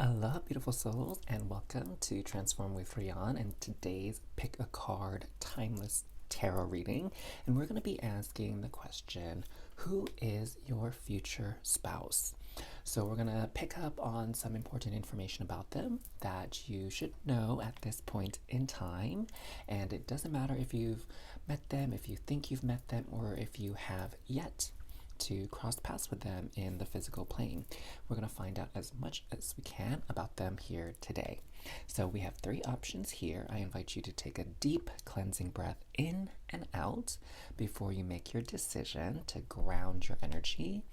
Aloha, beautiful souls, and welcome to Transform with Rian and today's Pick a Card Timeless Tarot reading. And we're going to be asking the question, who is your future spouse? So we're going to pick up on some important information about them that you should know at this point in time. And it doesn't matter if you've met them, if you think you've met them, or if you have yet to cross paths with them in the physical plane. We're going to find out as much as we can about them here today. So we have three options here. I invite you to take a deep cleansing breath in and out before you make your decision to ground your energy.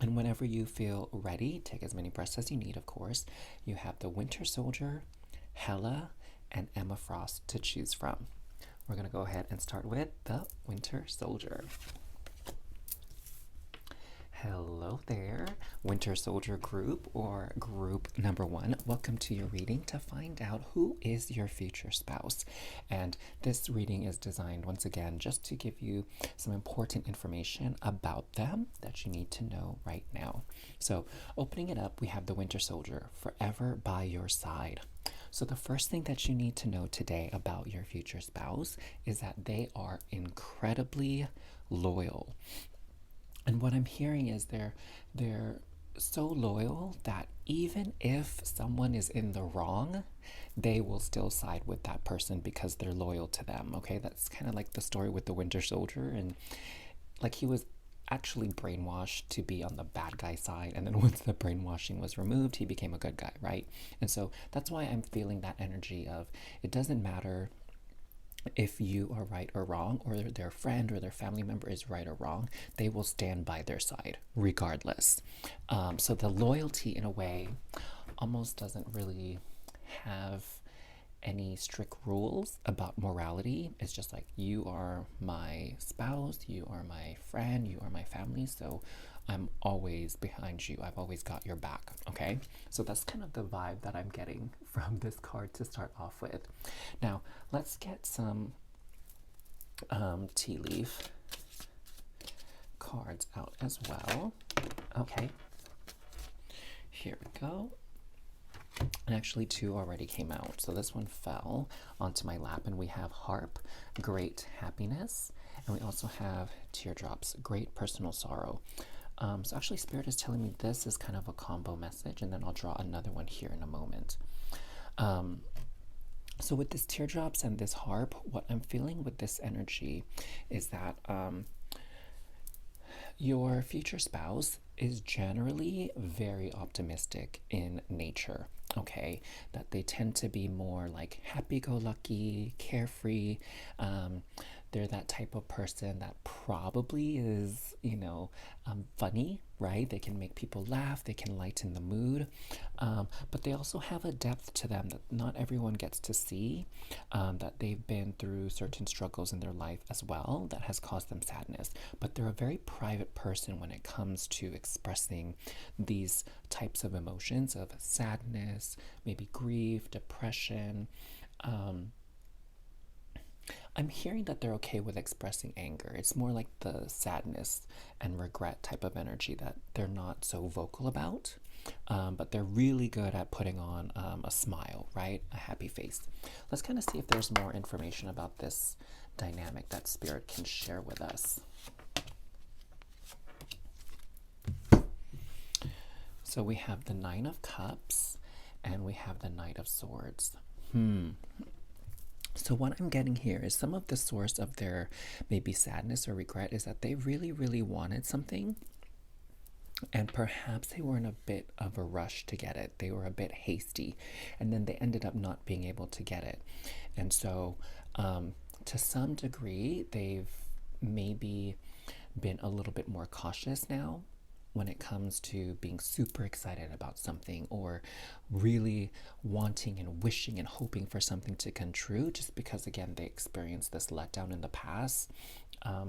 And whenever you feel ready, take as many breaths as you need, of course. You have the Winter Soldier, Hela, and Emma Frost to choose from. We're going to go ahead and start with the Winter Soldier. Hello there, Winter Soldier group or group number one. Welcome to your reading to find out who is your future spouse. And this reading is designed once again just to give you some important information about them that you need to know right now. So opening it up, we have the Winter Soldier, forever by your side. So the first thing that you need to know today about your future spouse is that they are incredibly loyal. And what I'm hearing is they're so loyal that even if someone is in the wrong, they will still side with that person because they're loyal to them. Okay, that's kind of like the story with the Winter Soldier, and like he was actually brainwashed to be on the bad guy side, and then once the brainwashing was removed, he became a good guy, right? And so that's why I'm feeling that energy of it doesn't matter if you are right or wrong, or their friend or their family member is right or wrong, they will stand by their side regardless. So the loyalty, in a way, almost doesn't really have any strict rules about morality. It's just like, you are my spouse, you are my friend, you are my family, so I'm always behind you. I've always got your back, okay? So that's kind of the vibe that I'm getting from this card to start off with. Now, let's get some tea leaf cards out as well. Okay, here we go. And actually two already came out. So this one fell onto my lap, and we have Harp, Great Happiness, and we also have Teardrops, Great Personal Sorrow. So actually Spirit is telling me this is kind of a combo message, and then I'll draw another one here in a moment. So with this Teardrops and this Harp, what I'm feeling with this energy is that your future spouse is generally very optimistic in nature, okay? That they tend to be more like happy-go-lucky, carefree. They're that type of person that probably is, funny, right? They can make people laugh, they can lighten the mood, but they also have a depth to them that not everyone gets to see, that they've been through certain struggles in their life as well that has caused them sadness. But they're a very private person when it comes to expressing these types of emotions of sadness, maybe grief, depression. I'm hearing that they're okay with expressing anger. It's more like the sadness and regret type of energy that they're not so vocal about, but they're really good at putting on a smile, right? A happy face. Let's kind of see if there's more information about this dynamic that Spirit can share with us. So we have the Nine of Cups and we have the Knight of Swords. So what I'm getting here is some of the source of their maybe sadness or regret is that they really, really wanted something, and perhaps they were in a bit of a rush to get it. They were a bit hasty, and then they ended up not being able to get it. And so to some degree, they've maybe been a little bit more cautious now when it comes to being super excited about something, or really wanting and wishing and hoping for something to come true, just because, again, they experienced this letdown in the past. I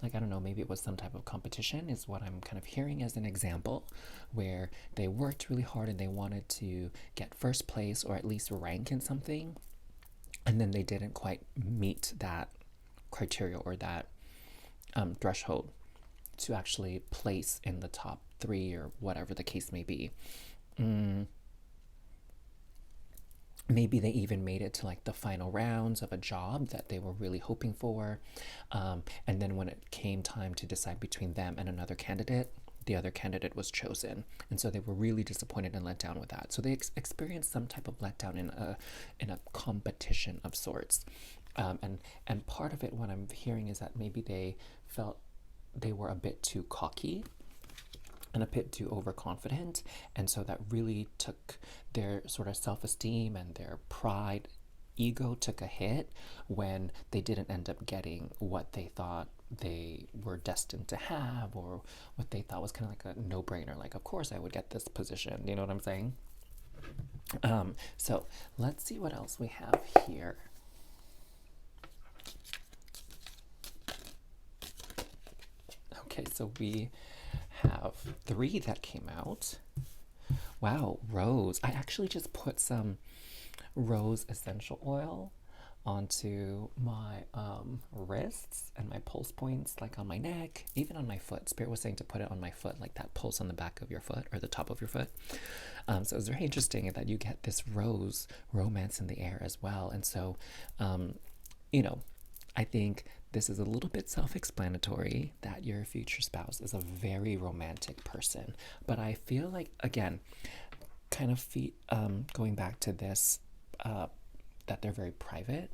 don't know, maybe it was some type of competition is what I'm kind of hearing as an example, where they worked really hard and they wanted to get first place or at least rank in something, and then they didn't quite meet that criteria or that threshold to actually place in the top 3 or whatever the case may be. Maybe they even made it to like the final rounds of a job that they were really hoping for. And then when it came time to decide between them and another candidate, the other candidate was chosen. And so they were really disappointed and let down with that. So they experienced some type of letdown in a competition of sorts. And part of it, what I'm hearing, is that maybe they felt they were a bit too cocky and a bit too overconfident, and so that really took their sort of self-esteem and their pride, ego took a hit when they didn't end up getting what they thought they were destined to have, or what they thought was kind of like a no-brainer, like of course I would get this position, you know what I'm saying? So let's see what else we have here. Okay, so we have 3 that came out. Wow, rose. I actually just put some rose essential oil onto my wrists and my pulse points, like on my neck, even on my foot. Spirit was saying to put it on my foot, like that pulse on the back of your foot or the top of your foot. So it's very interesting that you get this rose romance in the air as well. And so, you know, I think this is a little bit self-explanatory that your future spouse is a very romantic person. But I feel like, again, kind of going back to this, that they're very private.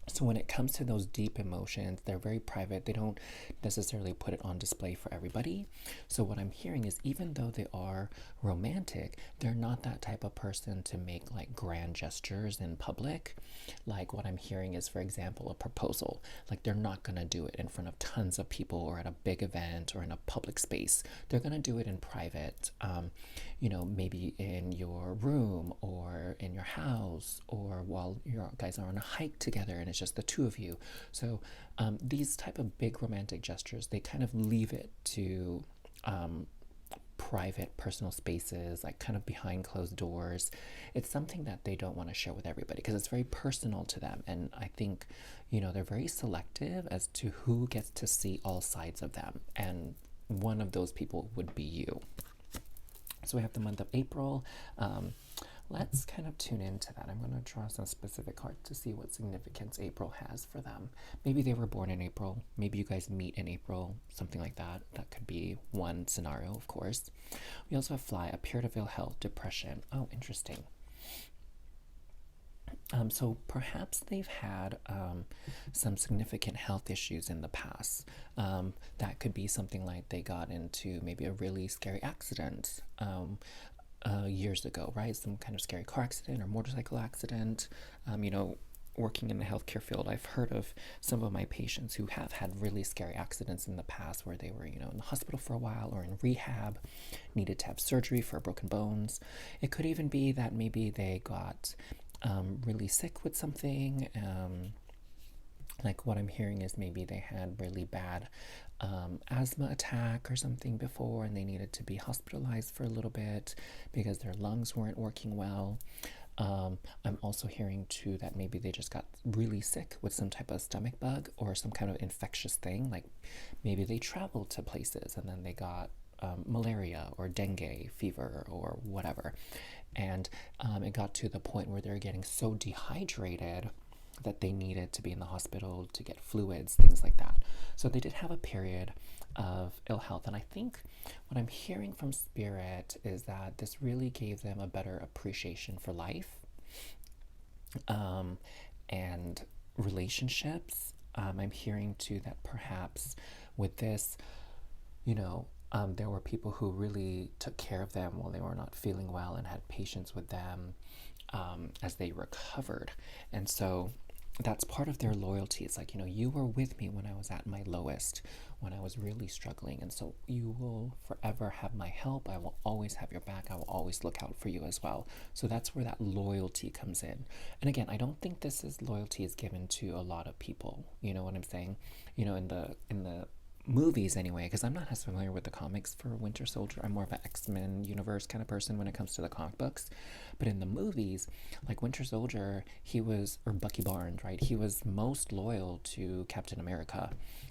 So when it comes to those deep emotions, they're very private. They don't necessarily put it on display for everybody. So what I'm hearing is, even though they are romantic, they're not that type of person to make like grand gestures in public. Like what I'm hearing is, for example, a proposal. Like they're not going to do it in front of tons of people or at a big event or in a public space. They're going to do it in private, maybe in your room or in your house, or while you guys are on a hike together and it's just the two of you. So these type of big romantic gestures, they kind of leave it to private personal spaces, like kind of behind closed doors. It's something that they don't want to share with everybody because it's very personal to them. And I think, they're very selective as to who gets to see all sides of them. And one of those people would be you. So we have the month of April. Let's kind of tune into that. I'm going to draw some specific cards to see what significance April has for them. Maybe they were born in April. Maybe you guys meet in April, something like that. That could be one scenario, of course. We also have fly, appear to feel health, depression. Oh, interesting. So perhaps they've had some significant health issues in the past. That could be something like they got into maybe a really scary accident years ago, right? Some kind of scary car accident or motorcycle accident. Working in the healthcare field, I've heard of some of my patients who have had really scary accidents in the past where they were, in the hospital for a while or in rehab, needed to have surgery for broken bones. It could even be that maybe they got really sick with something. Like what I'm hearing is maybe they had really bad asthma attack or something before, and they needed to be hospitalized for a little bit because their lungs weren't working well. I'm also hearing too that maybe they just got really sick with some type of stomach bug or some kind of infectious thing. Like maybe they traveled to places and then they got malaria or dengue fever or whatever. And it got to the point where they're getting so dehydrated that they needed to be in the hospital to get fluids, things like that. So they did have a period of ill health. And I think what I'm hearing from Spirit is that this really gave them a better appreciation for life and relationships. I'm hearing too that perhaps with this, there were people who really took care of them while they were not feeling well and had patience with them as they recovered. And so that's part of their loyalty. It's like, you were with me when I was at my lowest, when I was really struggling. And so you will forever have my help. I will always have your back. I will always look out for you as well. So that's where that loyalty comes in. And again, I don't think loyalty is given to a lot of people. You know what I'm saying? In the movies anyway, because I'm not as familiar with the comics for Winter Soldier. I'm more of an X-Men universe kind of person when it comes to the comic books. But in the movies, like Winter Soldier, he was, or Bucky Barnes, right? He was most loyal to Captain America.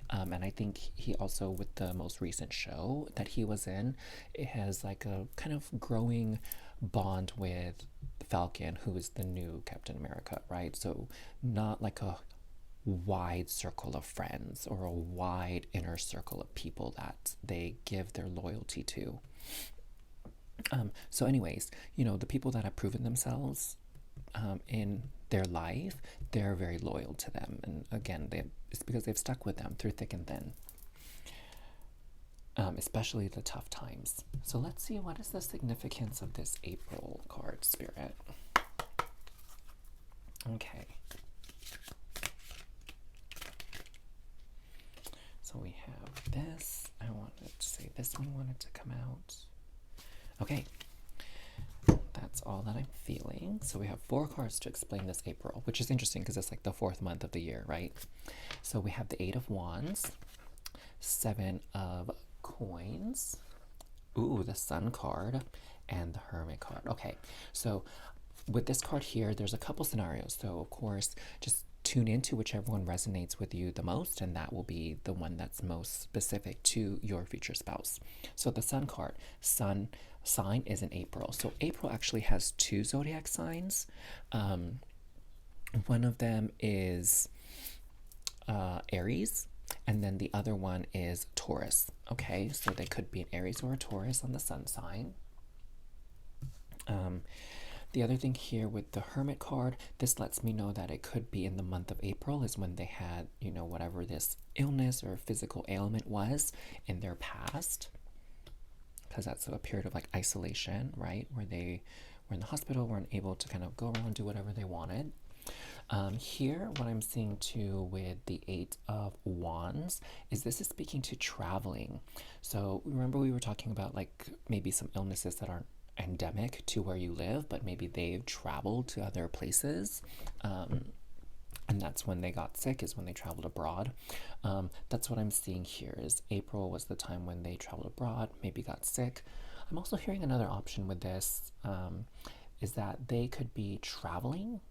And I think he also, with the most recent show that he was in, it has like a kind of growing bond with Falcon, who is the new Captain America, right? So not like a wide circle of friends or a wide inner circle of people that they give their loyalty to. So anyways, the people that have proven themselves in their life, they're very loyal to them. And again, it's because they've stuck with them through thick and thin, especially the tough times. So let's see, what is the significance of this April card, Spirit? Okay. So we have this. I wanted to say this one wanted to come out. Okay. That's all that I'm feeling. So we have 4 cards to explain this April, which is interesting because it's like the 4th month of the year, right? So we have the 8 of Wands, 7 of Coins, ooh, the Sun card, and the Hermit card. Okay, so with this card here, there's a couple scenarios. So of course, just tune into whichever one resonates with you the most, and that will be the one that's most specific to your future spouse. So the Sun card, Sun sign is in April. So April actually has 2 zodiac signs. One of them is Aries, and then the other one is Taurus. Okay, so they could be an Aries or a Taurus on the Sun sign. The other thing here with the Hermit card, this lets me know that it could be in the month of April is when they had, whatever this illness or physical ailment was in their past. Because that's a period of like isolation, right? Where they were in the hospital, weren't able to kind of go around, do whatever they wanted. Here, what I'm seeing too with the 8 of Wands is this is speaking to traveling. So remember we were talking about like maybe some illnesses that aren't endemic to where you live, but maybe they've traveled to other places. And that's when they got sick, is when they traveled abroad. That's what I'm seeing here, is April was the time when they traveled abroad, maybe got sick. I'm also hearing another option with this, is that they could be traveling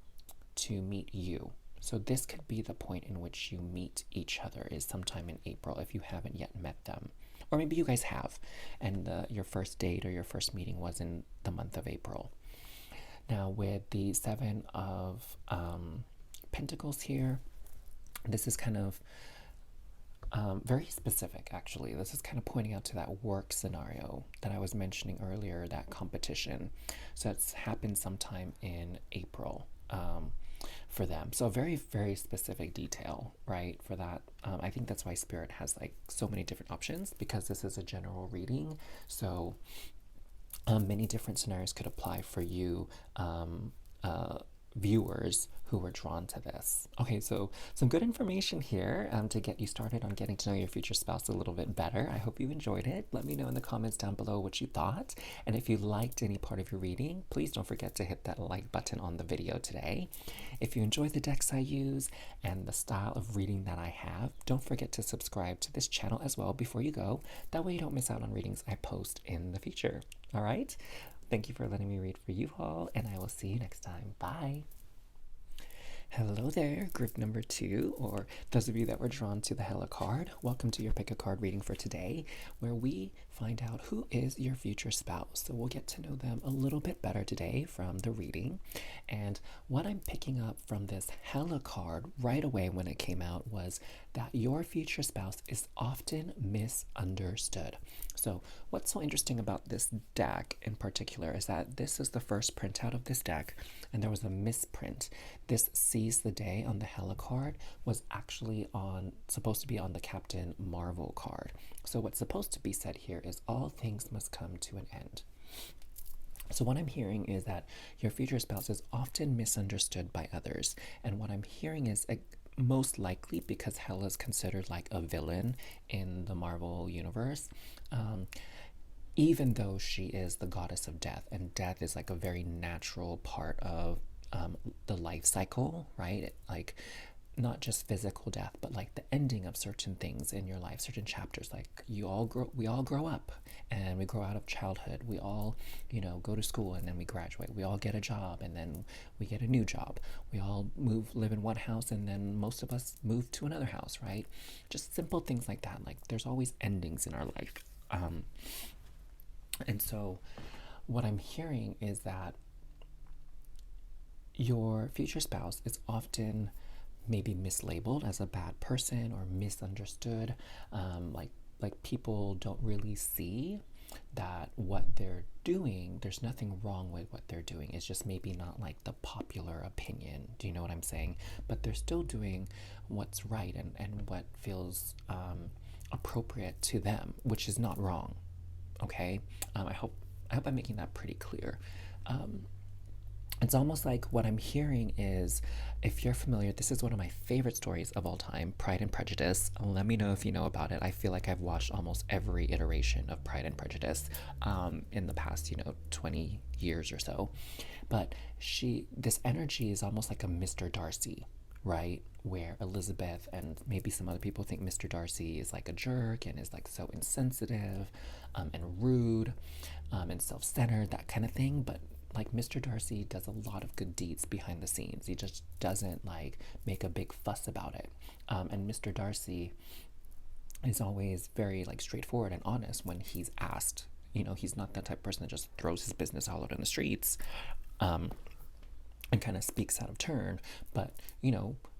to meet you. So this could be the point in which you meet each other, is sometime in April if you haven't yet met them. Or maybe you guys have, and your first date or your first meeting was in the month of April. Now with the 7 of Pentacles here, this is kind of very specific, actually. This is kind of pointing out to that work scenario that I was mentioning earlier, that competition. So it's happened sometime in April for them. So very, very specific detail, right, for that. I think that's why Spirit has like so many different options, because this is a general reading. So many different scenarios could apply for you viewers who were drawn to this. Okay, so some good information here to get you started on getting to know your future spouse a little bit better. I hope you enjoyed it. Let me know in the comments down below what you thought. And if you liked any part of your reading, please don't forget to hit that like button on the video today. If you enjoy the decks I use and the style of reading that I have, don't forget to subscribe to this channel as well before you go. That way you don't miss out on readings I post in the future. All right? Thank you for letting me read for you all, and I will see you next time. Bye. Hello there, group number 2, or those of you that were drawn to the Hella card. Welcome to your Pick a Card reading for today, where we find out who is your future spouse. So we'll get to know them a little bit better today from the reading. And what I'm picking up from this Hella card right away when it came out was that your future spouse is often misunderstood. So what's so interesting about this deck in particular is that this is the first printout of this deck, and there was a misprint. This Seize the Day on the Hella card was actually supposed to be on the Captain Marvel card. So what's supposed to be said here is all things must come to an end. So what I'm hearing is that your future spouse is often misunderstood by others, and what I'm hearing is most likely because Hela is considered like a villain in the Marvel universe, even though she is the goddess of death, and death is like a very natural part of the life cycle, right? Like not just physical death, but like the ending of certain things in your life, certain chapters. Like we all grow up and we grow out of childhood. We all, go to school and then we graduate. We all get a job and then we get a new job. We all live in one house and then most of us move to another house, right? Just simple things like that. Like there's always endings in our life. And so what I'm hearing is that your future spouse is often maybe mislabeled as a bad person or misunderstood. Like people don't really see that what they're doing, there's nothing wrong with what they're doing. It's just maybe not like the popular opinion. Do you know what I'm saying? But they're still doing what's right and what feels appropriate to them, which is not wrong. Okay? I hope I'm making that pretty clear. It's almost like what I'm hearing is, if you're familiar, this is one of my favorite stories of all time, Pride and Prejudice. Let me know if you know about it. I feel like I've watched almost every iteration of Pride and Prejudice in the past, 20 years or so. But this energy is almost like a Mr. Darcy, right? Where Elizabeth and maybe some other people think Mr. Darcy is like a jerk and is like so insensitive and rude and self-centered, that kind of thing. But like Mr. Darcy does a lot of good deeds behind the scenes. He just doesn't like make a big fuss about it. And Mr. Darcy is always very like straightforward and honest when he's asked. He's not that type of person that just throws his business all out in the streets and kind of speaks out of turn. But,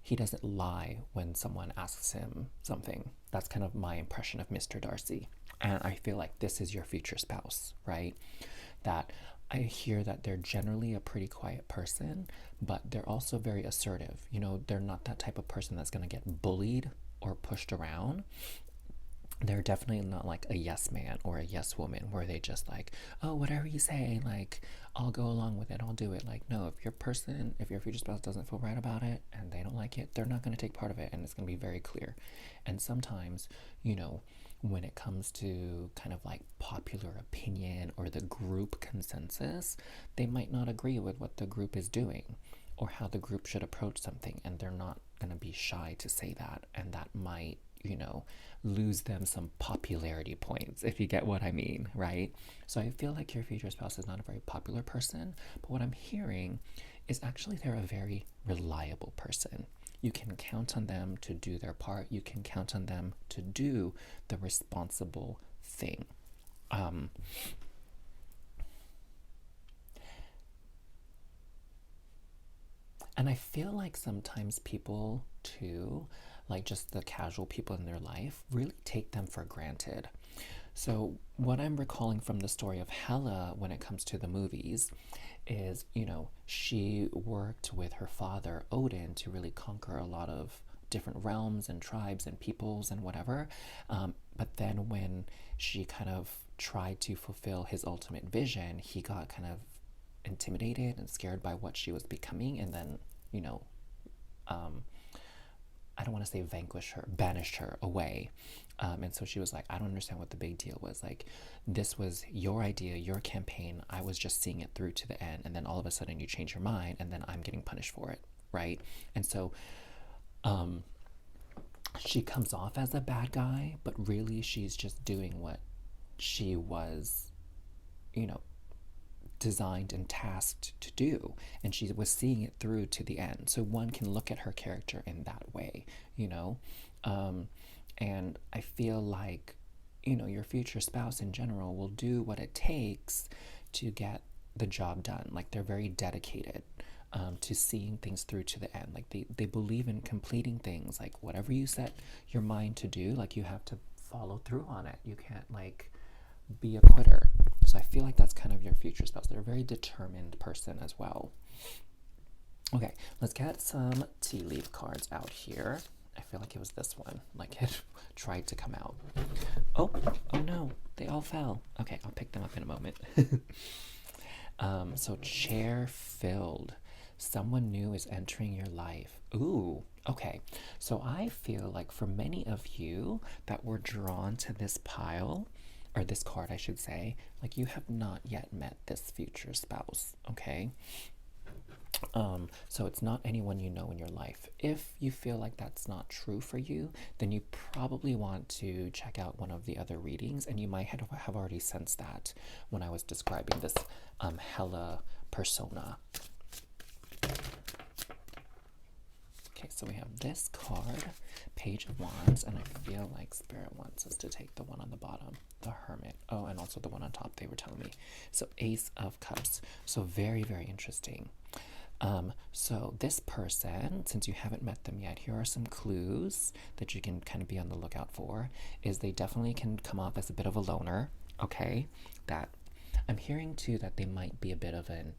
he doesn't lie when someone asks him something. That's kind of my impression of Mr. Darcy. And I feel like this is your future spouse, right? That I hear that they're generally a pretty quiet person, but they're also very assertive. They're not that type of person that's going to get bullied or pushed around. They're definitely not like a yes man or a yes woman where they just like, oh, whatever you say, like, I'll go along with it, I'll do it. Like, no, if your future spouse doesn't feel right about it and they don't like it, they're not going to take part of it, and it's going to be very clear. And sometimes, when it comes to kind of like popular opinion or the group consensus, they might not agree with what the group is doing or how the group should approach something, and they're not going to be shy to say that, and that might lose them some popularity points, if you get what I mean, right? So I feel like your future spouse is not a very popular person, but what I'm hearing is actually they're a very reliable person. You can count on them to do their part. You can count on them to do the responsible thing. And I feel like sometimes people too, like just the casual people in their life, really take them for granted. So what I'm recalling from the story of Hela when it comes to the movies is, she worked with her father, Odin, to really conquer a lot of different realms and tribes and peoples and whatever. But then when she kind of tried to fulfill his ultimate vision, he got kind of intimidated and scared by what she was becoming, and then, I don't want to say banished her away. And so she was like, I don't understand what the big deal was. Like, this was your idea, your campaign. I was just seeing it through to the end. And then all of a sudden you change your mind, and then I'm getting punished for it. Right. And so she comes off as a bad guy, but really she's just doing what she was, designed and tasked to do, and she was seeing it through to the end. So one can look at her character in that way, and I feel like your future spouse in general will do what it takes to get the job done. Like, they're very dedicated to seeing things through to the end. Like, they believe in completing things. Like, whatever you set your mind to do, like, you have to follow through on it. You can't like be a quitter. So I feel like that's kind of your future spouse. They're a very determined person as well. Okay, let's get some tea leaf cards out here. I feel like it was this one. Like, it tried to come out. Oh no, they all fell. Okay, I'll pick them up in a moment. So chair filled. Someone new is entering your life. Ooh, okay. So I feel like for many of you that were drawn to this pile, or this card, I should say, like, you have not yet met this future spouse, okay? So it's not anyone you know in your life. If you feel like that's not true for you, then you probably want to check out one of the other readings, and you might have already sensed that when I was describing this Hella persona. Okay, so we have this card, Page of Wands, and I feel like Spirit wants us to take the one on the bottom, the Hermit. Oh, and also the one on top, they were telling me. So Ace of Cups. So very, very interesting. So this person, since you haven't met them yet, here are some clues that you can kind of be on the lookout for. Is they definitely can come off as a bit of a loner, okay? That I'm hearing too that they might be a bit of an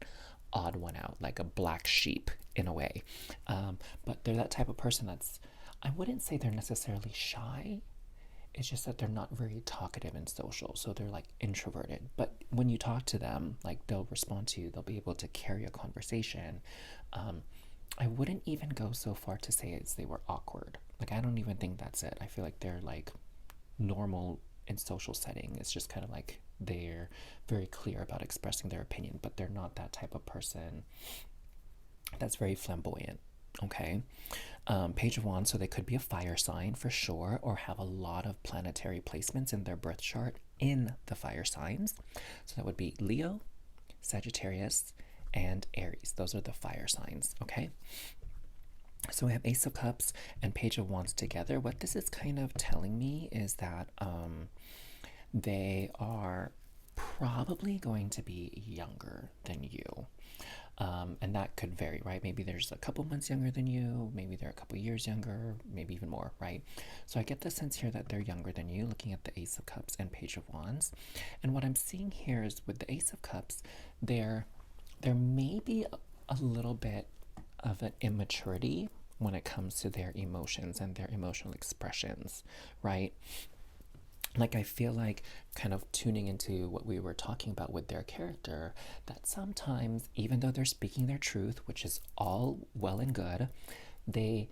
odd one out, like a black sheep in a way. But they're that type of person that's, I wouldn't say they're necessarily shy. It's just that they're not very talkative and social, so they're like introverted. But when you talk to them, like they'll respond to you, they'll be able to carry a conversation. I wouldn't even go so far to say it's they were awkward. Like I don't even think that's it. I feel like they're like normal in social setting. It's just kind of like they're very clear about expressing their opinion, but they're not that type of person that's very flamboyant. Okay. Page of Wands, so they could be a fire sign for sure, or have a lot of planetary placements in their birth chart in the fire signs. So that would be Leo, Sagittarius, and Aries. Those are the fire signs. Okay. So we have Ace of Cups and Page of Wands together. What this is kind of telling me is that they are probably going to be younger than you. And that could vary, right? Maybe there's a couple months younger than you, maybe they're a couple years younger, maybe even more, right? So I get the sense here that they're younger than you, looking at the Ace of Cups and Page of Wands. And what I'm seeing here is with the Ace of Cups, there may be a little bit of an immaturity when it comes to their emotions and their emotional expressions, right? Like I feel like kind of tuning into what we were talking about with their character, that sometimes even though they're speaking their truth, which is all well and good, they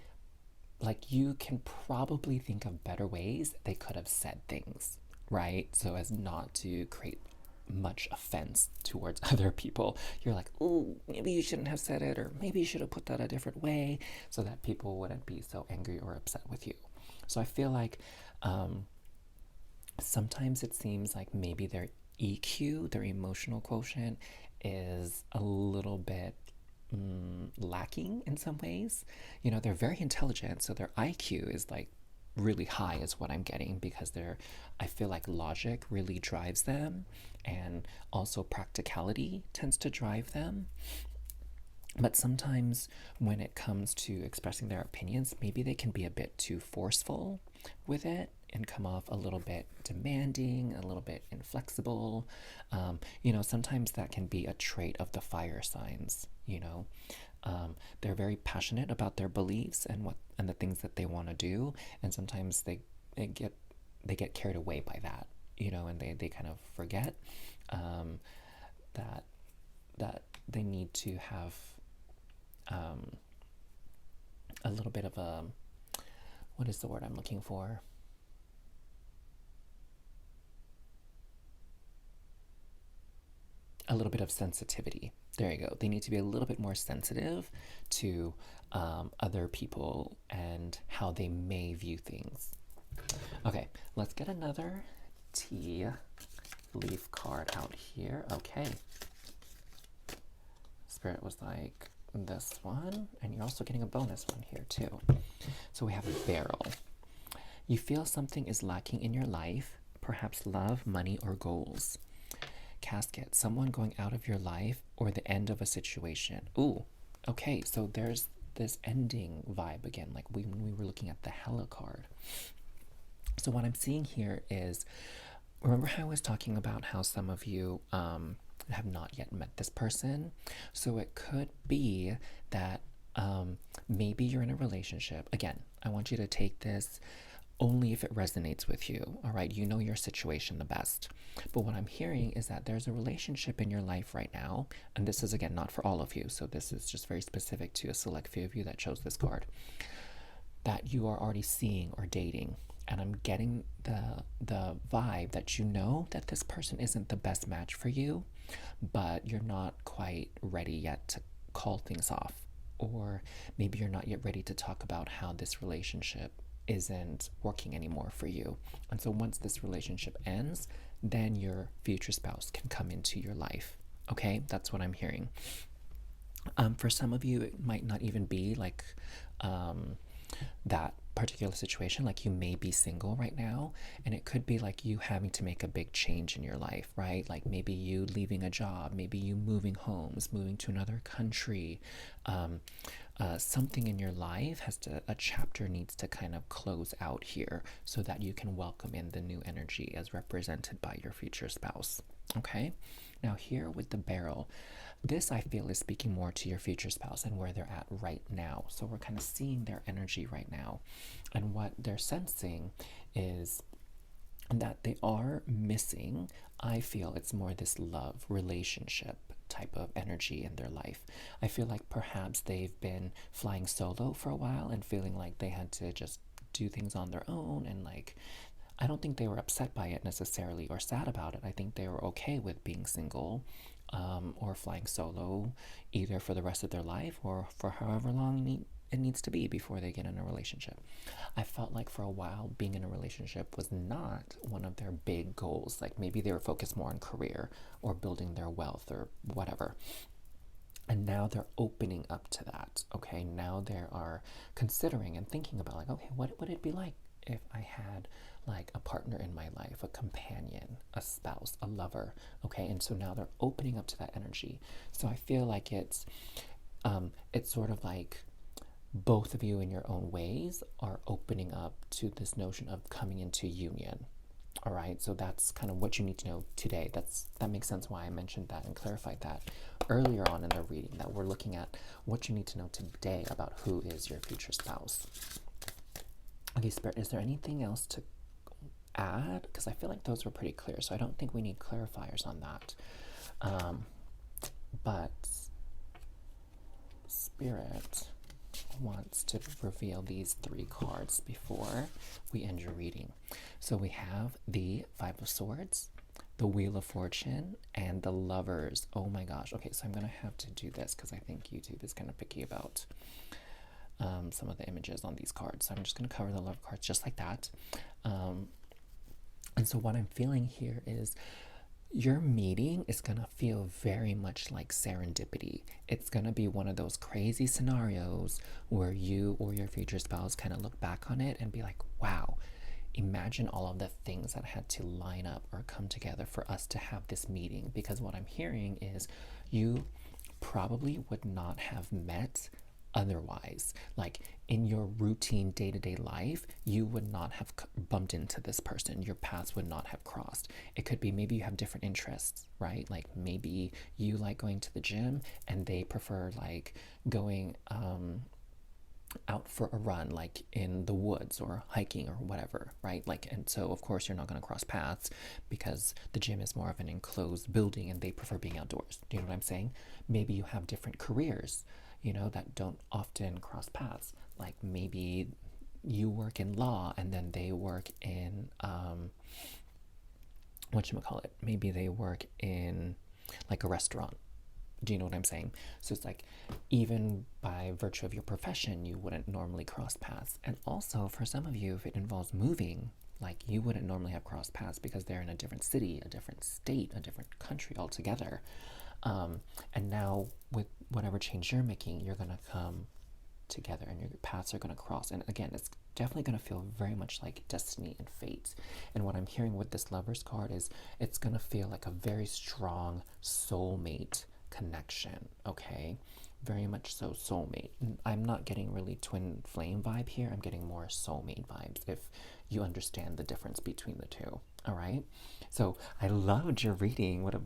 like you can probably think of better ways they could have said things, right? So as not to create much offense towards other people. You're like, oh, maybe you shouldn't have said it, or maybe you should have put that a different way so that people wouldn't be so angry or upset with you. So I feel like sometimes it seems like maybe their EQ, their emotional quotient, is a little bit lacking in some ways. You know, they're very intelligent, so their IQ is like really high, is what I'm getting, because I feel like logic really drives them, and also practicality tends to drive them. But sometimes when it comes to expressing their opinions, maybe they can be a bit too forceful with it and come off a little bit demanding, a little bit inflexible. Sometimes that can be a trait of the fire signs, they're very passionate about their beliefs and the things that they want to do, and sometimes they get carried away by that, and they kind of forget that they need to have a little bit of what is the word I'm looking for? A little bit of sensitivity. There you go. They need to be a little bit more sensitive to other people and how they may view things. Okay, let's get another tea leaf card out here. Okay. Spirit was like, this one, and you're also getting a bonus one here too. So we have a barrel. You feel something is lacking in your life, perhaps love, money, or goals. Casket, someone going out of your life or the end of a situation. Ooh, okay, so there's this ending vibe again, like when we were looking at the Hella card. So what I'm seeing here is, remember how I was talking about how some of you have not yet met this person? So it could be that maybe you're in a relationship. Again, I want you to take this only if it resonates with you, all right? You know your situation the best. But what I'm hearing is that there's a relationship in your life right now, and this is, again, not for all of you, so this is just very specific to a select few of you that chose this card, that you are already seeing or dating. And I'm getting the vibe that you know that this person isn't the best match for you, but you're not quite ready yet call things off, or maybe you're not yet ready to talk about how this relationship isn't working anymore for you. And so once this relationship ends, then your future spouse can come into your life. Okay, that's what I'm hearing. For some of you, it might not even be like that particular situation. Like, you may be single right now, and it could be like you having to make a big change in your life, right? Like maybe you leaving a job, maybe you moving homes, moving to another country. Something in your life a chapter needs to kind of close out here so that you can welcome in the new energy as represented by your future spouse. Okay, now here with the barrel, this I feel is speaking more to your future spouse and where they're at right now. So we're kind of seeing their energy right now, and what they're sensing is that they are missing. I feel it's more this love relationship type of energy in their life. I feel like perhaps they've been flying solo for a while and feeling like they had to just do things on their own, and like, I don't think they were upset by it necessarily or sad about it. I think they were okay with being single, or flying solo, either for the rest of their life or for however long it needs to be before they get in a relationship. I felt like for a while being in a relationship was not one of their big goals. Like maybe they were focused more on career or building their wealth or whatever. And now they're opening up to that. Okay, now they are considering and thinking about, like, okay, what would it be like if I had like a partner in my life, a companion, a spouse, a lover. Okay, and so now they're opening up to that energy. So I feel like it's sort of like both of you in your own ways are opening up to this notion of coming into union. All right, so that's kind of what you need to know today. That makes sense why I mentioned that and clarified that earlier on in the reading, that we're looking at what you need to know today about who is your future spouse. Okay, Spirit, is there anything else to add? Because I feel like those were pretty clear, so I don't think we need clarifiers on that. But Spirit wants to reveal these 3 cards before we end your reading. So we have the Five of Swords, the Wheel of Fortune, and the Lovers. Oh my gosh. Okay, so I'm going to have to do this because I think YouTube is kind of picky about some of the images on these cards. So I'm just going to cover the love cards just like that. And so what I'm feeling here is your meeting is going to feel very much like serendipity. It's going to be one of those crazy scenarios where you or your future spouse kind of look back on it and be like, wow, imagine all of the things that had to line up or come together for us to have this meeting. Because what I'm hearing is you probably would not have met otherwise. Like in your routine day-to-day life, you would not have bumped into this person. Your paths would not have crossed. It could be maybe you have different interests, right? Like maybe you like going to the gym and they prefer like going out for a run, like in the woods or hiking or whatever, right? Like, and so of course you're not going to cross paths because the gym is more of an enclosed building and they prefer being outdoors. Do you know what I'm saying? Maybe you have different careers, you know, that don't often cross paths. Like maybe you work in law and then they work in whatchamacallit, maybe they work in like a restaurant. Do you know what I'm saying? So it's like, even by virtue of your profession, you wouldn't normally cross paths. And also for some of you, if it involves moving, like you wouldn't normally have crossed paths because they're in a different city, a different state, a different country altogether. And now with whatever change you're making, you're going to come together and your paths are going to cross. And again, it's definitely going to feel very much like destiny and fate. And what I'm hearing with this Lovers card is it's going to feel like a very strong soulmate connection, okay? Very much so soulmate. I'm not getting really twin flame vibe here. I'm getting more soulmate vibes if you understand the difference between the two. All right, so I loved your reading. What a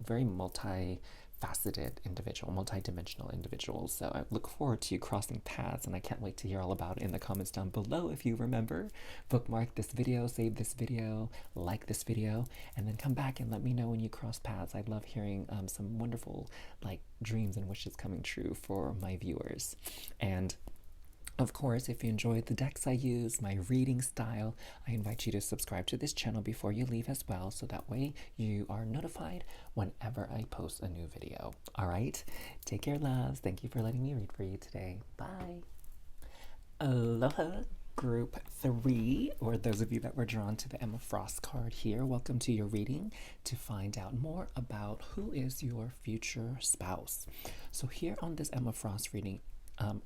very multi-faceted individual, multi-dimensional individual. So I look forward to you crossing paths, and I can't wait to hear all about it in the comments down below. If you remember, bookmark this video, save this video, like this video, and then come back and let me know when you cross paths. I love hearing some wonderful like dreams and wishes coming true for my viewers. And Of course, if you enjoyed the decks I use, my reading style, I invite you to subscribe to this channel before you leave as well, so that way you are notified whenever I post a new video. All right? Take care, loves. Thank you for letting me read for you today. Bye. Aloha, group 3, or those of you that were drawn to the Emma Frost card here. Welcome to your reading to find out more about who is your future spouse. So here on this Emma Frost reading,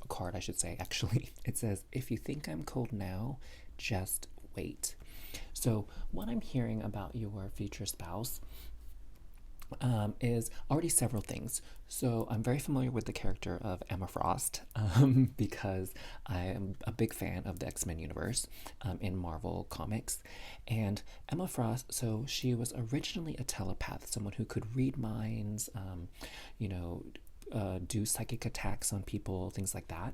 card, I should say, actually, it says, if you think I'm cold now, just wait. So what I'm hearing about your future spouse is already several things. So I'm very familiar with the character of Emma Frost because I am a big fan of the X-Men universe in Marvel Comics. And Emma Frost, so she was originally a telepath, someone who could read minds, you know, do psychic attacks on people, things like that.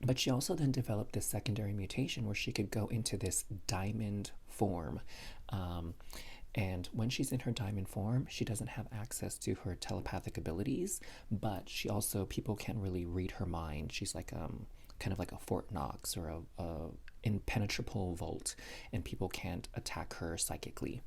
But she also then developed this secondary mutation where she could go into this diamond form. And when she's in her diamond form, she doesn't have access to her telepathic abilities, but she also, people can't really read her mind. She's like kind of like a Fort Knox or a impenetrable vault, and people can't attack her psychically.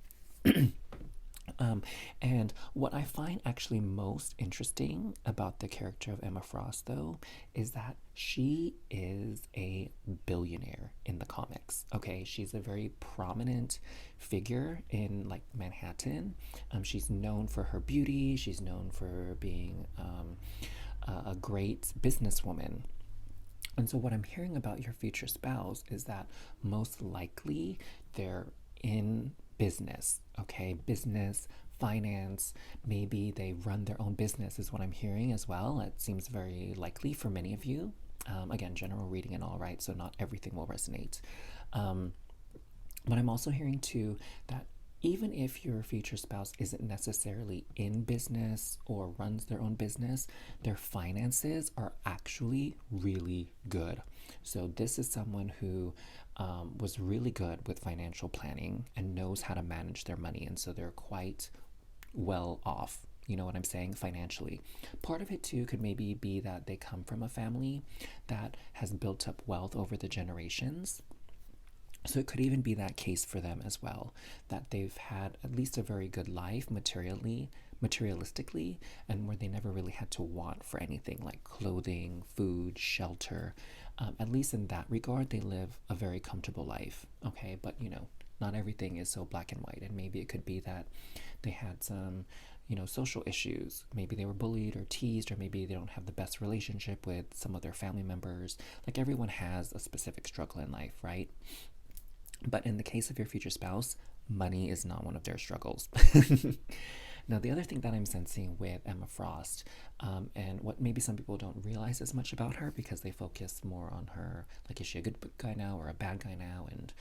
And what I find actually most interesting about the character of Emma Frost, though, is that she is a billionaire in the comics. Okay, she's a very prominent figure in like Manhattan. She's known for her beauty. She's known for being a great businesswoman. And so what I'm hearing about your future spouse is that most likely they're in business, okay? Business, finance, maybe they run their own business is what I'm hearing as well. It seems very likely for many of you. Again, general reading and all, right? So not everything will resonate. But I'm also hearing too that even if your future spouse isn't necessarily in business or runs their own business, their finances are actually really good. So this is someone who was really good with financial planning and knows how to manage their money. And so they're quite well off. You know what I'm saying? Financially. Part of it too could maybe be that they come from a family that has built up wealth over the generations. So it could even be that case for them as well, that they've had at least a very good life materialistically, and where they never really had to want for anything like clothing, food, shelter. At least in that regard, they live a very comfortable life. Okay, but you know, not everything is so black and white, and maybe it could be that they had some, you know, social issues. Maybe they were bullied or teased, or maybe they don't have the best relationship with some of their family members. Like everyone has a specific struggle in life, right? But in the case of your future spouse, money is not one of their struggles. Now, the other thing that I'm sensing with Emma Frost, and what maybe some people don't realize as much about her because they focus more on her, like, is she a good guy now or a bad guy now, and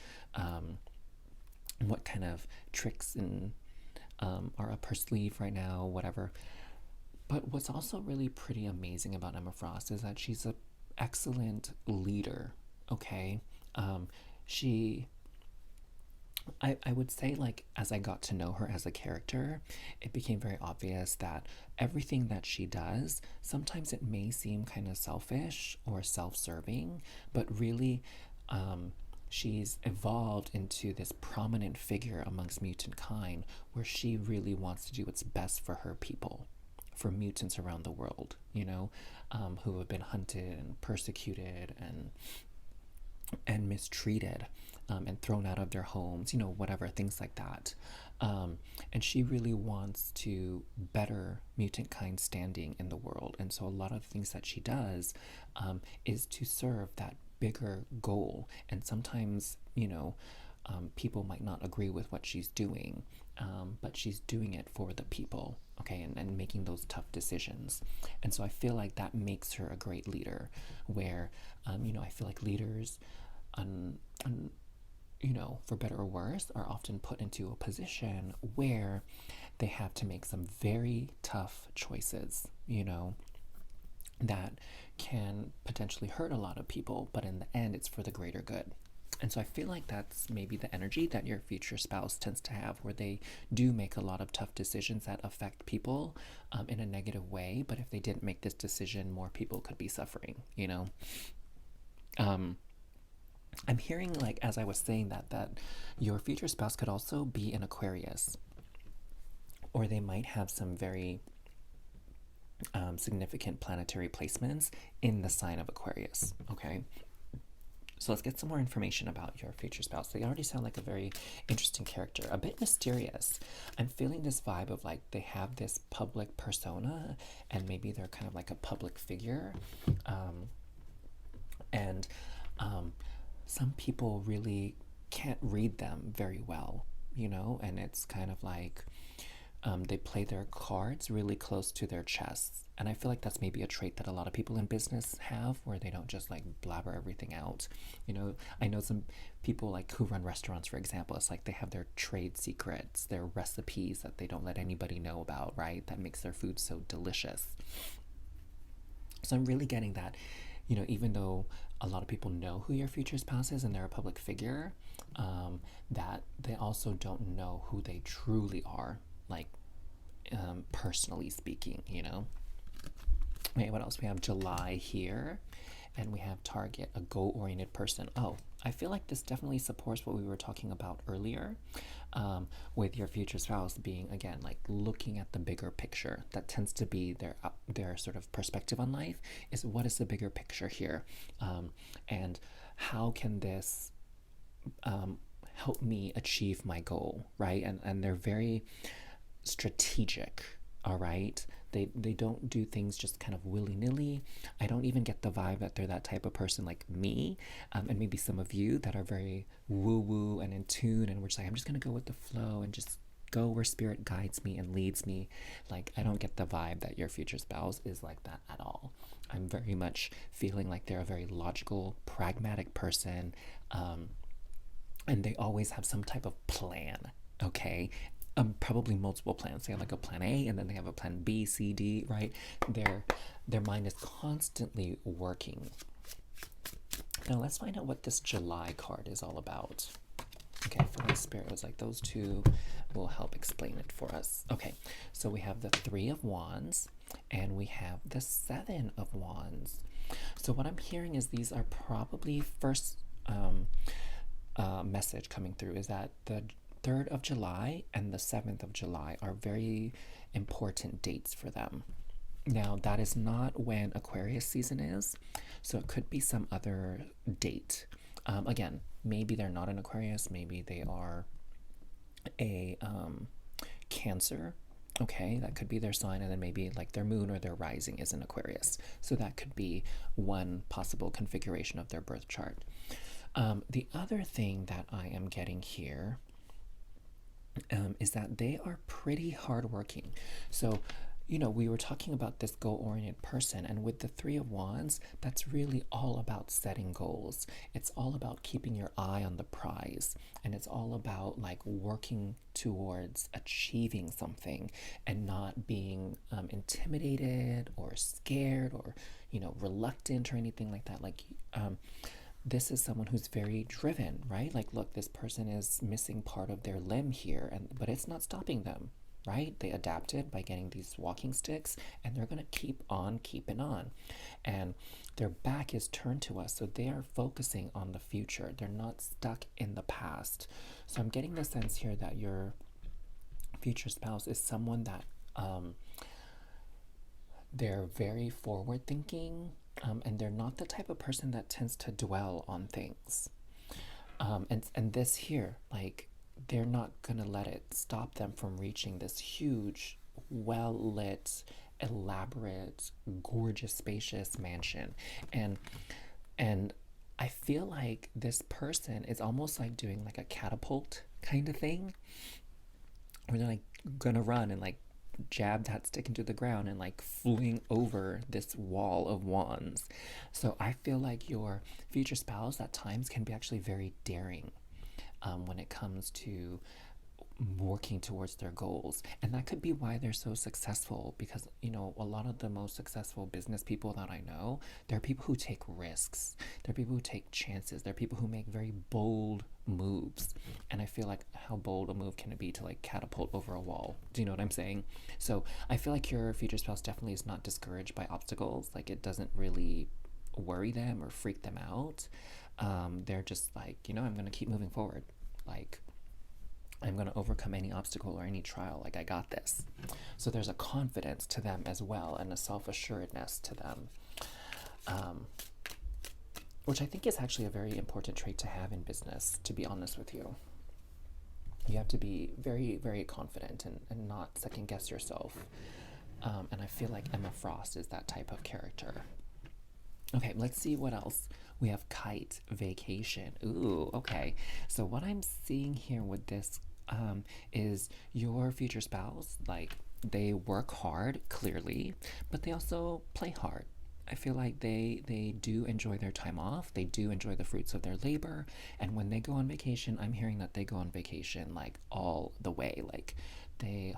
what kind of tricks and are up her sleeve right now, whatever. But what's also really pretty amazing about Emma Frost is that she's an excellent leader, okay? She I would say, like, as I got to know her as a character, it became very obvious that everything that she does, sometimes it may seem kind of selfish or self-serving, but really, she's evolved into this prominent figure amongst mutant kind where she really wants to do what's best for her people, for mutants around the world, you know, who have been hunted and persecuted and mistreated, and thrown out of their homes, you know, whatever, things like that. And she really wants to better mutant kind standing in the world. And so a lot of the things that she does is to serve that bigger goal. And sometimes, you know, people might not agree with what she's doing, but she's doing it for the people, okay, and making those tough decisions. And so I feel like that makes her a great leader, where, you know, I feel like leaders, you know, for better or worse, are often put into a position where they have to make some very tough choices, you know, that can potentially hurt a lot of people, but in the end, it's for the greater good. And so I feel like that's maybe the energy that your future spouse tends to have, where they do make a lot of tough decisions that affect people in a negative way. But if they didn't make this decision, more people could be suffering, you know? Um, I'm hearing, like, as I was saying that your future spouse could also be an Aquarius, or they might have some very significant planetary placements in the sign of Aquarius. Okay, so let's get some more information about your future spouse. They already sound like a very interesting character, a bit mysterious. I'm feeling this vibe of like they have this public persona, and maybe they're kind of like a public figure. And some people really can't read them very well, and it's kind of like they play their cards really close to their chests. And I feel like that's maybe a trait that a lot of people in business have, where they don't just like blabber everything out. I know some people like who run restaurants, for example. It's like they have their trade secrets, their recipes that they don't let anybody know about, right? That makes their food so delicious. So I'm really getting that, even though a lot of people know who your future spouse is and they're a public figure, that they also don't know who they truly are, like personally speaking. Okay, what else? We have July here, and we have Target, a goal-oriented person. Oh, I feel like this definitely supports what we were talking about earlier, with your future spouse being, again, like looking at the bigger picture. That tends to be their sort of perspective on life, is what is the bigger picture here, and how can this help me achieve my goal, right? And they're very strategic. All right, they don't do things just kind of willy-nilly. I don't even get the vibe that they're that type of person like me, and maybe some of you that are very woo-woo and in tune, and we're just like, I'm just gonna go with the flow and just go where spirit guides me and leads me. Like, I don't get the vibe that your future spouse is like that at all. I'm very much feeling like they're a very logical, pragmatic person, and they always have some type of plan. Okay, probably multiple plans. They have like a plan A, and then they have a plan B, C, D, right? Their mind is constantly working. Now let's find out what this July card is all about. Okay, Holy Spirit was like, those two will help explain it for us. Okay, so we have the Three of Wands, and we have the Seven of Wands. So what I'm hearing is these are probably first message coming through is that the 3rd of July and the 7th of July are very important dates for them. Now, that is not when Aquarius season is, so it could be some other date. Again, maybe they're not an Aquarius, maybe they are a Cancer. Okay, that could be their sign, and then maybe like their moon or their rising is an Aquarius. So that could be one possible configuration of their birth chart. The other thing that I am getting here is that they are pretty hardworking. So, we were talking about this goal-oriented person, and with the Three of Wands, that's really all about setting goals. It's all about keeping your eye on the prize, and it's all about like working towards achieving something and not being intimidated or scared or, reluctant or anything like that. Like, this is someone who's very driven, right? Like, look, this person is missing part of their limb here, but it's not stopping them, right? They adapted by getting these walking sticks, and they're going to keep on keeping on. And their back is turned to us, so they are focusing on the future. They're not stuck in the past. So I'm getting the sense here that your future spouse is someone that they're very forward thinking, and they're not the type of person that tends to dwell on things. And this here, like, they're not gonna let it stop them from reaching this huge, well-lit, elaborate, gorgeous, spacious mansion. And I feel like this person is almost like doing like a catapult kind of thing, where they're like gonna run and like jab that stick into the ground and like fling over this wall of wands. So I feel like your future spouse at times can be actually very daring when it comes to working towards their goals. And that could be why they're so successful, because a lot of the most successful business people that I know, they're people who take risks, they're people who take chances, they're people who make very bold moves. And I feel like, how bold a move can it be to like catapult over a wall? Do you know what I'm saying? So I feel like your future spouse definitely is not discouraged by obstacles. Like, it doesn't really worry them or freak them out. They're just like, I'm going to keep moving forward. Like, I'm going to overcome any obstacle or any trial. Like, I got this. So there's a confidence to them as well, and a self-assuredness to them, which I think is actually a very important trait to have in business, to be honest with you. You have to be very, very confident and not second guess yourself. And I feel like Emma Frost is that type of character. Okay, let's see what else. We have kite vacation. Ooh, okay. So what I'm seeing here with this is your future spouse, like, they work hard, clearly, but they also play hard. I feel like they do enjoy their time off. They do enjoy the fruits of their labor. And when they go on vacation, I'm hearing that they go on vacation like all the way. Like, they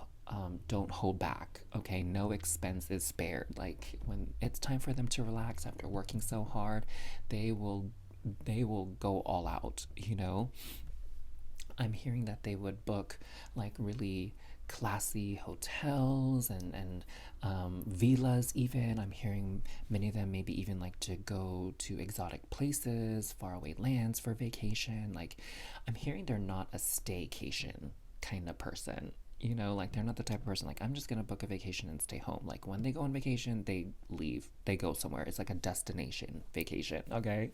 don't hold back. Okay, no expense is spared. Like, when it's time for them to relax after working so hard, they will go all out. I'm hearing that they would book like really classy hotels and villas even. I'm hearing many of them maybe even like to go to exotic places, faraway lands for vacation. Like, I'm hearing they're not a staycation kind of person. Like, they're not the type of person like, I'm just gonna book a vacation and stay home. Like, when they go on vacation, they leave. They go somewhere. It's like a destination vacation, okay?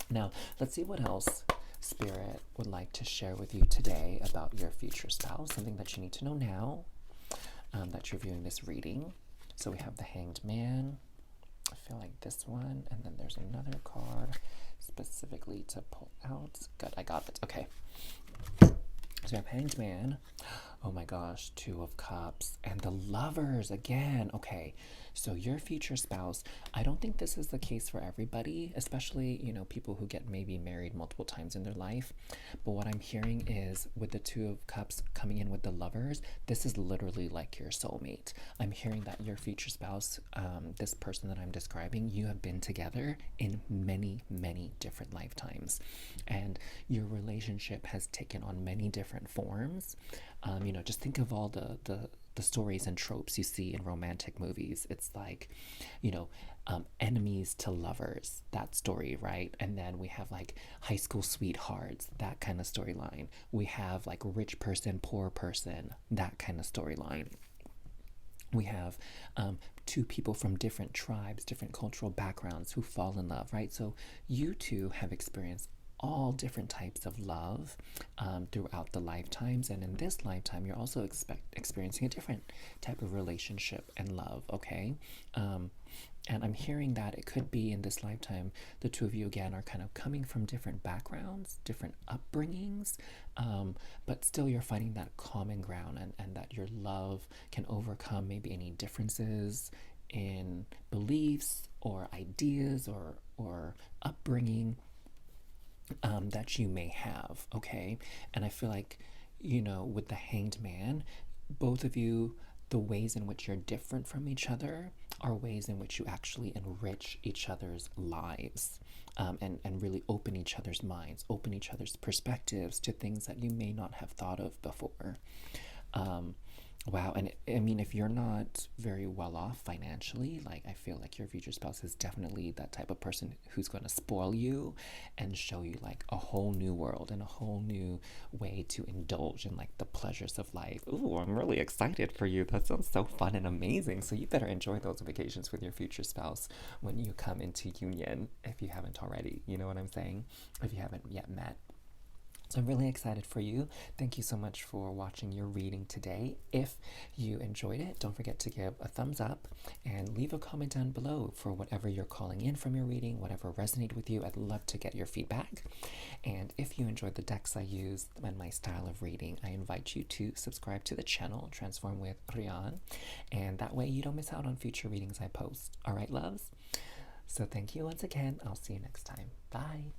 Now, let's see what else Spirit would like to share with you today about your future spouse, something that you need to know now that you're viewing this reading. So we have the Hanged Man. I feel like this one, and then there's another card specifically to pull out. Good, I got it. Okay. So we have Hanged Man. Oh my gosh, Two of Cups, and the Lovers again. Okay, so your future spouse, I don't think this is the case for everybody, especially, people who get maybe married multiple times in their life. But what I'm hearing is with the Two of Cups coming in with the Lovers, this is literally like your soulmate. I'm hearing that your future spouse, this person that I'm describing, you have been together in many, many different lifetimes. And your relationship has taken on many different forms. Just think of all the stories and tropes you see in romantic movies. It's like, enemies to lovers, that story, right? And then we have like high school sweethearts, that kind of storyline. We have like rich person, poor person, that kind of storyline. We have two people from different tribes, different cultural backgrounds who fall in love, right? So you two have experienced all different types of love throughout the lifetimes, and in this lifetime you're also experiencing a different type of relationship and love, okay? And I'm hearing that it could be in this lifetime the two of you again are kind of coming from different backgrounds, different upbringings, but still you're finding that common ground, and that your love can overcome maybe any differences in beliefs or ideas or upbringing that you may have, okay? And I feel like, with the Hanged Man, both of you, the ways in which you're different from each other are ways in which you actually enrich each other's lives, and really open each other's minds, open each other's perspectives to things that you may not have thought of before. Wow, and if you're not very well off financially, like, I feel like your future spouse is definitely that type of person who's going to spoil you and show you like a whole new world and a whole new way to indulge in like the pleasures of life. Ooh, I'm really excited for you. That sounds so fun and amazing. So you better enjoy those vacations with your future spouse when you come into union, if you haven't already. You know what I'm saying? If you haven't yet met. So I'm really excited for you. Thank you so much for watching your reading today. If you enjoyed it, don't forget to give a thumbs up and leave a comment down below for whatever you're calling in from your reading, whatever resonated with you. I'd love to get your feedback. And if you enjoyed the decks I used and my style of reading, I invite you to subscribe to the channel, Transform with Rian, and that way you don't miss out on future readings I post. All right, loves? So thank you once again. I'll see you next time. Bye.